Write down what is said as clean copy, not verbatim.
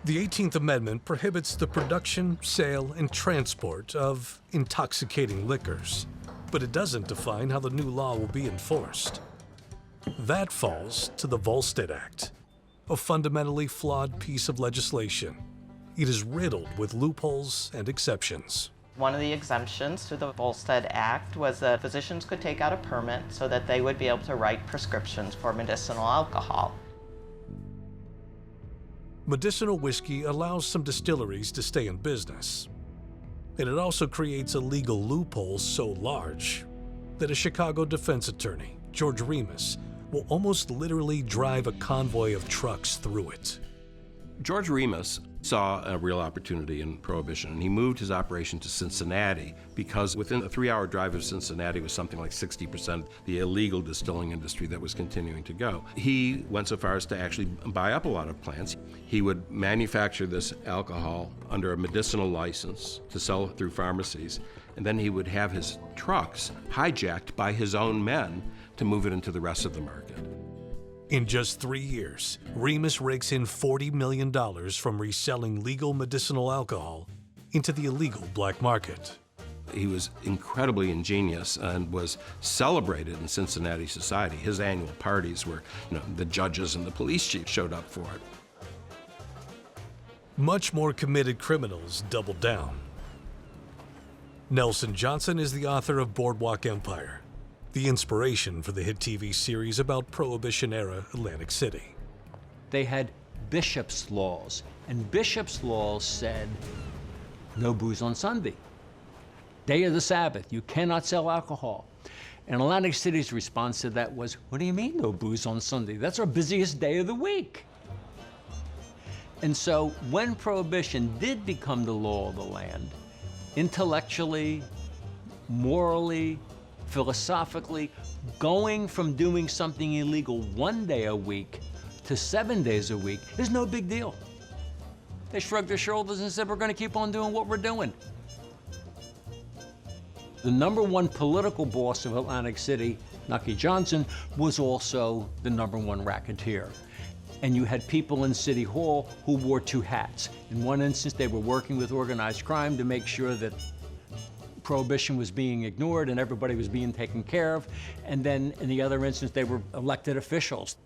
The 18th Amendment prohibits the production, sale, and transport of intoxicating liquors, but it doesn't define how the new law will be enforced. That falls to the Volstead Act, a fundamentally flawed piece of legislation. It is riddled with loopholes and exceptions. One of the exemptions to the Volstead Act was that physicians could take out a permit so that they would be able to write prescriptions for medicinal alcohol. Medicinal whiskey allows some distilleries to stay in business. And it also creates a legal loophole so large that a Chicago defense attorney, George Remus, will almost literally drive a convoy of trucks through it. George Remus saw a real opportunity in Prohibition, and he moved his operation to Cincinnati because within a 3-hour drive of Cincinnati was something like 60% the illegal distilling industry that was continuing to go. He went so far as to actually buy up a lot of plants. He would manufacture this alcohol under a medicinal license to sell through pharmacies, and then he would have his trucks hijacked by his own men to move it into the rest of the market. In just 3 years, Remus rakes in $40 million from reselling legal medicinal alcohol into the illegal black market. He was incredibly ingenious and was celebrated in Cincinnati society. His annual parties were, the judges and the police chief showed up for it. Much more committed criminals doubled down. Nelson Johnson is the author of Boardwalk Empire, the inspiration for the hit TV series about Prohibition-era Atlantic City. They had Bishop's laws, and Bishop's laws said no booze on Sunday. Day of the Sabbath, you cannot sell alcohol. And Atlantic City's response to that was, what do you mean no booze on Sunday? That's our busiest day of the week. And so when Prohibition did become the law of the land, intellectually, morally, philosophically, going from doing something illegal 1 day a week to 7 days a week is no big deal. They shrugged their shoulders and said, we're going to keep on doing what we're doing. The #1 political boss of Atlantic City, Nucky Johnson, was also the #1 racketeer. And you had people in City Hall who wore 2 hats. In one instance, they were working with organized crime to make sure that Prohibition was being ignored and everybody was being taken care of. And then in the other instance, they were elected officials.